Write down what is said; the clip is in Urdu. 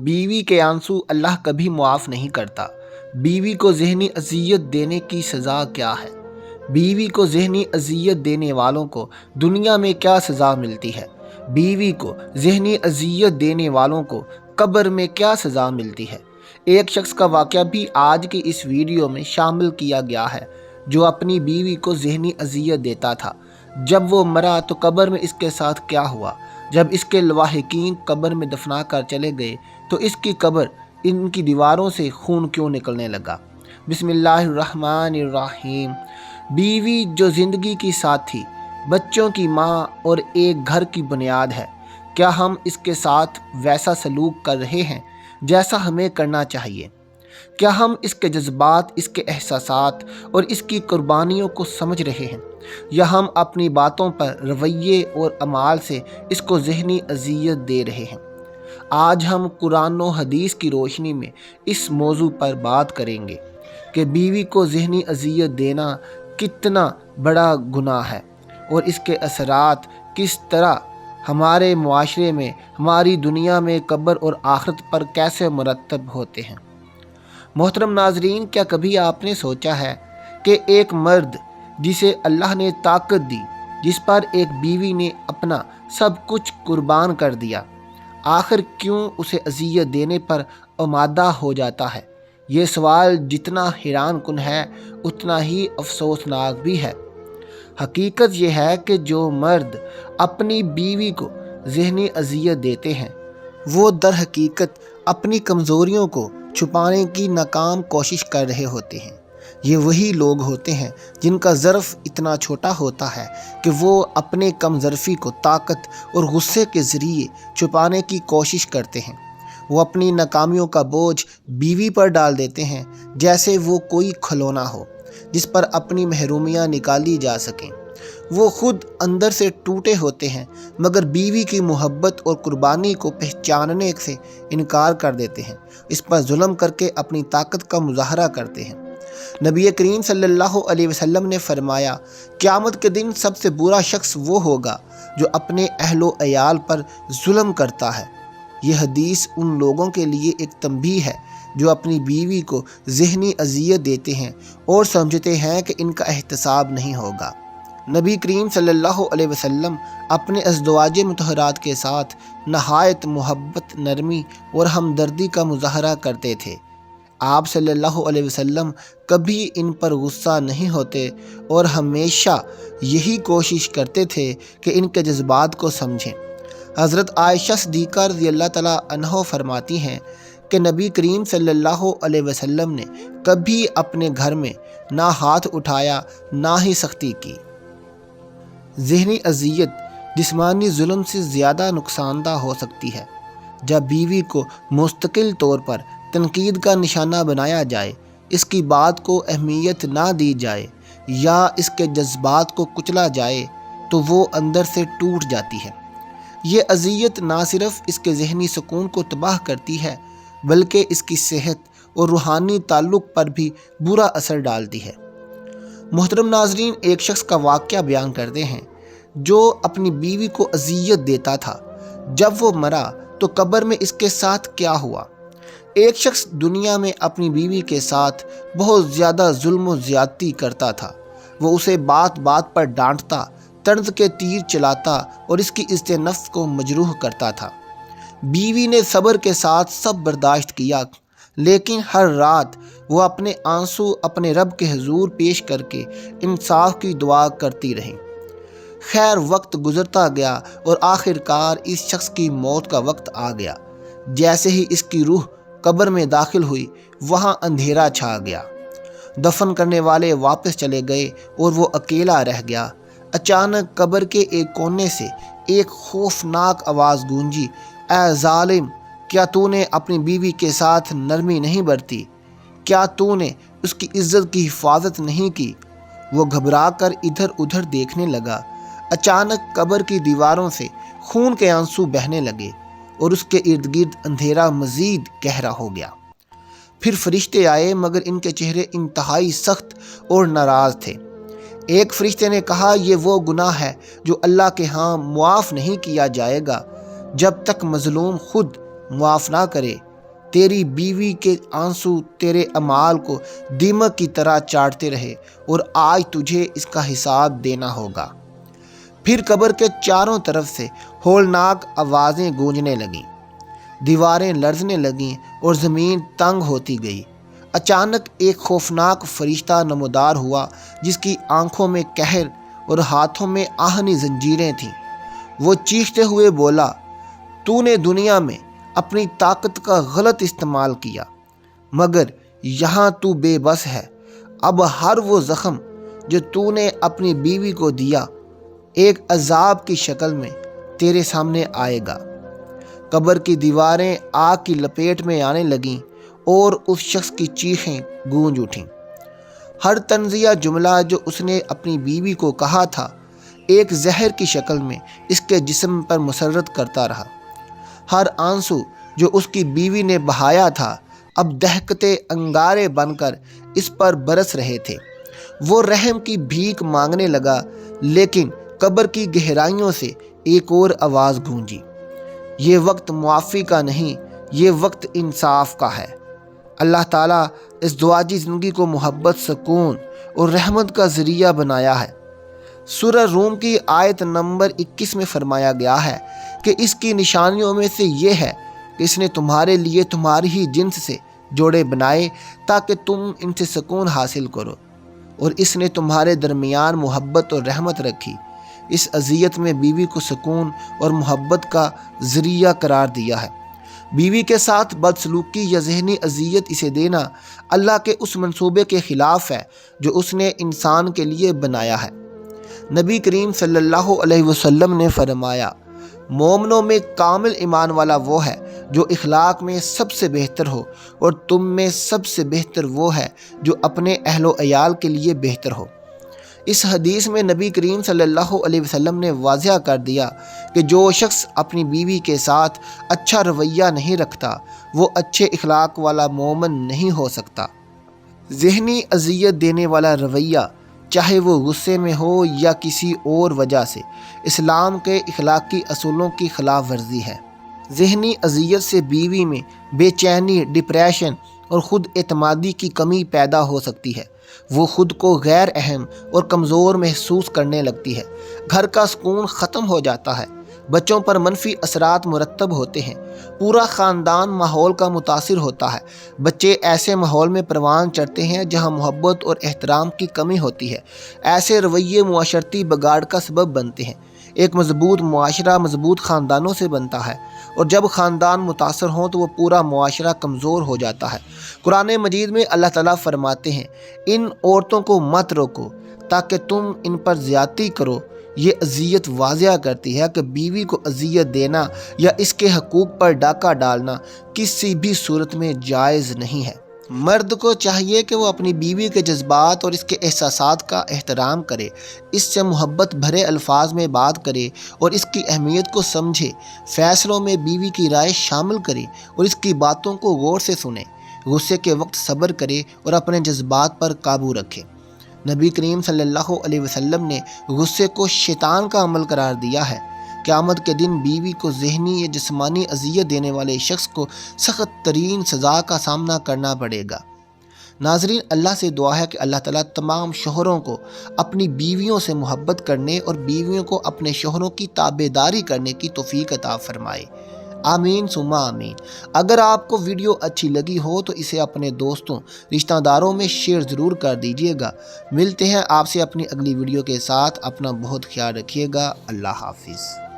بیوی کے آنسو اللہ کبھی معاف نہیں کرتا۔ بیوی کو ذہنی اذیت دینے کی سزا کیا ہے؟ بیوی کو ذہنی اذیت دینے والوں کو دنیا میں کیا سزا ملتی ہے؟ بیوی کو ذہنی اذیت دینے والوں کو قبر میں کیا سزا ملتی ہے؟ ایک شخص کا واقعہ بھی آج کی اس ویڈیو میں شامل کیا گیا ہے جو اپنی بیوی کو ذہنی اذیت دیتا تھا۔ جب وہ مرا تو قبر میں اس کے ساتھ کیا ہوا؟ جب اس کے لواحقین قبر میں دفنا کر چلے گئے تو اس کی قبر ان کی دیواروں سے خون کیوں نکلنے لگا؟ بسم اللہ الرحمن الرحیم۔ بیوی جو زندگی کی ساتھی، بچوں کی ماں اور ایک گھر کی بنیاد ہے، کیا ہم اس کے ساتھ ویسا سلوک کر رہے ہیں جیسا ہمیں کرنا چاہیے؟ کیا ہم اس کے جذبات، اس کے احساسات اور اس کی قربانیوں کو سمجھ رہے ہیں، یا ہم اپنی باتوں پر، رویے اور اعمال سے اس کو ذہنی اذیت دے رہے ہیں؟ آج ہم قرآن و حدیث کی روشنی میں اس موضوع پر بات کریں گے کہ بیوی کو ذہنی اذیت دینا کتنا بڑا گناہ ہے اور اس کے اثرات کس طرح ہمارے معاشرے میں، ہماری دنیا میں، قبر اور آخرت پر کیسے مرتب ہوتے ہیں۔ محترم ناظرین، کیا کبھی آپ نے سوچا ہے کہ ایک مرد جسے اللہ نے طاقت دی، جس پر ایک بیوی نے اپنا سب کچھ قربان کر دیا، آخر کیوں اسے اذیت دینے پر آمادہ ہو جاتا ہے؟ یہ سوال جتنا حیران کن ہے اتنا ہی افسوسناک بھی ہے۔ حقیقت یہ ہے کہ جو مرد اپنی بیوی کو ذہنی اذیت دیتے ہیں وہ در حقیقت اپنی کمزوریوں کو چھپانے کی ناکام کوشش کر رہے ہوتے ہیں۔ یہ وہی لوگ ہوتے ہیں جن کا ظرف اتنا چھوٹا ہوتا ہے کہ وہ اپنے کم ظرفی کو طاقت اور غصے کے ذریعے چھپانے کی کوشش کرتے ہیں۔ وہ اپنی ناکامیوں کا بوجھ بیوی پر ڈال دیتے ہیں جیسے وہ کوئی کھلونا ہو جس پر اپنی محرومیاں نکالی جا سکیں۔ وہ خود اندر سے ٹوٹے ہوتے ہیں مگر بیوی کی محبت اور قربانی کو پہچاننے سے انکار کر دیتے ہیں، اس پر ظلم کر کے اپنی طاقت کا مظاہرہ کرتے ہیں۔ نبی کریم صلی اللہ علیہ وسلم نے فرمایا، قیامت کے دن سب سے برا شخص وہ ہوگا جو اپنے اہل و عیال پر ظلم کرتا ہے۔ یہ حدیث ان لوگوں کے لیے ایک تنبیہ ہے جو اپنی بیوی کو ذہنی اذیت دیتے ہیں اور سمجھتے ہیں کہ ان کا احتساب نہیں ہوگا۔ نبی کریم صلی اللہ علیہ وسلم اپنے ازواج مطہرات کے ساتھ نہایت محبت، نرمی اور ہمدردی کا مظاہرہ کرتے تھے۔ آپ صلی اللہ علیہ وسلم کبھی ان پر غصہ نہیں ہوتے اور ہمیشہ یہی کوشش کرتے تھے کہ ان کے جذبات کو سمجھیں۔ حضرت عائشہ صدیقہ رضی اللہ تعالیٰ عنہا فرماتی ہیں کہ نبی کریم صلی اللہ علیہ وسلم نے کبھی اپنے گھر میں نہ ہاتھ اٹھایا نہ ہی سختی کی۔ ذہنی اذیت جسمانی ظلم سے زیادہ نقصان دہ ہو سکتی ہے۔ جب بیوی کو مستقل طور پر تنقید کا نشانہ بنایا جائے، اس کی بات کو اہمیت نہ دی جائے یا اس کے جذبات کو کچلا جائے تو وہ اندر سے ٹوٹ جاتی ہے۔ یہ اذیت نہ صرف اس کے ذہنی سکون کو تباہ کرتی ہے بلکہ اس کی صحت اور روحانی تعلق پر بھی برا اثر ڈالتی ہے۔ محترم ناظرین، ایک شخص کا واقعہ بیان کرتے ہیں جو اپنی بیوی کو اذیت دیتا تھا۔ جب وہ مرا تو قبر میں اس کے ساتھ کیا ہوا؟ ایک شخص دنیا میں اپنی بیوی کے ساتھ بہت زیادہ ظلم و زیادتی کرتا تھا۔ وہ اسے بات بات پر ڈانٹتا، طنز کے تیر چلاتا اور اس کی عزت نفس کو مجروح کرتا تھا۔ بیوی نے صبر کے ساتھ سب برداشت کیا، لیکن ہر رات وہ اپنے آنسو اپنے رب کے حضور پیش کر کے انصاف کی دعا کرتی رہی۔ خیر، وقت گزرتا گیا اور آخر کار اس شخص کی موت کا وقت آ گیا۔ جیسے ہی اس کی روح قبر میں داخل ہوئی، وہاں اندھیرا چھا گیا۔ دفن کرنے والے واپس چلے گئے اور وہ اکیلا رہ گیا۔ اچانک قبر کے ایک کونے سے ایک خوفناک آواز گونجی، اے ظالم! کیا تو نے اپنی بیوی کے ساتھ نرمی نہیں برتی؟ کیا تو نے اس کی عزت کی حفاظت نہیں کی؟ وہ گھبرا کر ادھر ادھر دیکھنے لگا۔ اچانک قبر کی دیواروں سے خون کے آنسو بہنے لگے اور اس کے ارد گرد اندھیرا مزید گہرا ہو گیا۔ پھر فرشتے آئے مگر ان کے چہرے انتہائی سخت اور ناراض تھے۔ ایک فرشتے نے کہا، یہ وہ گناہ ہے جو اللہ کے ہاں معاف نہیں کیا جائے گا جب تک مظلوم خود معاف نہ کرے تیری بیوی کے آنسو تیرے اعمال کو دیمک کی طرح چاٹتے رہے اور آج تجھے اس کا حساب دینا ہوگا۔ پھر قبر کے چاروں طرف سے ہولناک آوازیں گونجنے لگیں، دیواریں لرزنے لگیں اور زمین تنگ ہوتی گئی۔ اچانک ایک خوفناک فرشتہ نمودار ہوا جس کی آنکھوں میں قہر اور ہاتھوں میں آہنی زنجیریں تھیں۔ وہ چیختے ہوئے بولا، تو نے دنیا میں اپنی طاقت کا غلط استعمال کیا، مگر یہاں تو بے بس ہے۔ اب ہر وہ زخم جو تو نے اپنی بیوی کو دیا ایک عذاب کی شکل میں تیرے سامنے آئے گا۔ قبر کی دیواریں آگ کی لپیٹ میں آنے لگیں اور اس شخص کی چیخیں گونج اٹھیں۔ ہر طنزیہ جملہ جو اس نے اپنی بیوی کو کہا تھا ایک زہر کی شکل میں اس کے جسم پر مسرت کرتا رہا۔ ہر آنسو جو اس کی بیوی نے بہایا تھا اب دہکتے انگارے بن کر اس پر برس رہے تھے۔ وہ رحم کی بھیک مانگنے لگا، لیکن قبر کی گہرائیوں سے ایک اور آواز گونجی، یہ وقت معافی کا نہیں، یہ وقت انصاف کا ہے۔ اللہ تعالیٰ اس دعاجی زندگی کو محبت، سکون اور رحمت کا ذریعہ بنایا ہے۔ سورہ روم کی آیت نمبر 21 میں فرمایا گیا ہے کہ اس کی نشانیوں میں سے یہ ہے کہ اس نے تمہارے لیے تمہاری ہی جنس سے جوڑے بنائے تاکہ تم ان سے سکون حاصل کرو، اور اس نے تمہارے درمیان محبت اور رحمت رکھی۔ اس اذیت میں بیوی کو سکون اور محبت کا ذریعہ قرار دیا ہے۔ بیوی کے ساتھ بدسلوکی یا ذہنی اذیت اسے دینا اللہ کے اس منصوبے کے خلاف ہے جو اس نے انسان کے لیے بنایا ہے۔ نبی کریم صلی اللہ علیہ وسلم نے فرمایا، مومنوں میں کامل ایمان والا وہ ہے جو اخلاق میں سب سے بہتر ہو، اور تم میں سب سے بہتر وہ ہے جو اپنے اہل و عیال کے لیے بہتر ہو۔ اس حدیث میں نبی کریم صلی اللہ علیہ وسلم نے واضح کر دیا کہ جو شخص اپنی بیوی کے ساتھ اچھا رویہ نہیں رکھتا وہ اچھے اخلاق والا مومن نہیں ہو سکتا۔ ذہنی اذیت دینے والا رویہ، چاہے وہ غصے میں ہو یا کسی اور وجہ سے، اسلام کے اخلاقی اصولوں کی خلاف ورزی ہے۔ ذہنی اذیت سے بیوی میں بے چینی، ڈپریشن اور خود اعتمادی کی کمی پیدا ہو سکتی ہے۔ وہ خود کو غیر اہم اور کمزور محسوس کرنے لگتی ہے۔ گھر کا سکون ختم ہو جاتا ہے، بچوں پر منفی اثرات مرتب ہوتے ہیں، پورا خاندان ماحول کا متاثر ہوتا ہے۔ بچے ایسے ماحول میں پروان چڑھتے ہیں جہاں محبت اور احترام کی کمی ہوتی ہے۔ ایسے رویے معاشرتی بگاڑ کا سبب بنتے ہیں۔ ایک مضبوط معاشرہ مضبوط خاندانوں سے بنتا ہے، اور جب خاندان متاثر ہوں تو وہ پورا معاشرہ کمزور ہو جاتا ہے۔ قرآن مجید میں اللہ تعالیٰ فرماتے ہیں، ان عورتوں کو مت روکو تاکہ تم ان پر زیادتی کرو۔ یہ اذیت واضح کرتی ہے کہ بیوی کو اذیت دینا یا اس کے حقوق پر ڈاکہ ڈالنا کسی بھی صورت میں جائز نہیں ہے۔ مرد کو چاہیے کہ وہ اپنی بیوی کے جذبات اور اس کے احساسات کا احترام کرے، اس سے محبت بھرے الفاظ میں بات کرے اور اس کی اہمیت کو سمجھے، فیصلوں میں بیوی کی رائے شامل کرے اور اس کی باتوں کو غور سے سنے، غصے کے وقت صبر کرے اور اپنے جذبات پر قابو رکھے۔ نبی کریم صلی اللہ علیہ وسلم نے غصے کو شیطان کا عمل قرار دیا ہے۔ قیامت کے دن بیوی کو ذہنی یا جسمانی اذیت دینے والے شخص کو سخت ترین سزا کا سامنا کرنا پڑے گا۔ ناظرین، اللہ سے دعا ہے کہ اللہ تعالیٰ تمام شوہروں کو اپنی بیویوں سے محبت کرنے اور بیویوں کو اپنے شوہروں کی تابعداری کرنے کی توفیق عطا فرمائے۔ آمین ثم آمین۔ اگر آپ کو ویڈیو اچھی لگی ہو تو اسے اپنے دوستوں، رشتہ داروں میں شیئر ضرور کر دیجیے گا۔ ملتے ہیں آپ سے اپنی اگلی ویڈیو کے ساتھ۔ اپنا بہت خیال رکھیے گا۔ اللہ حافظ۔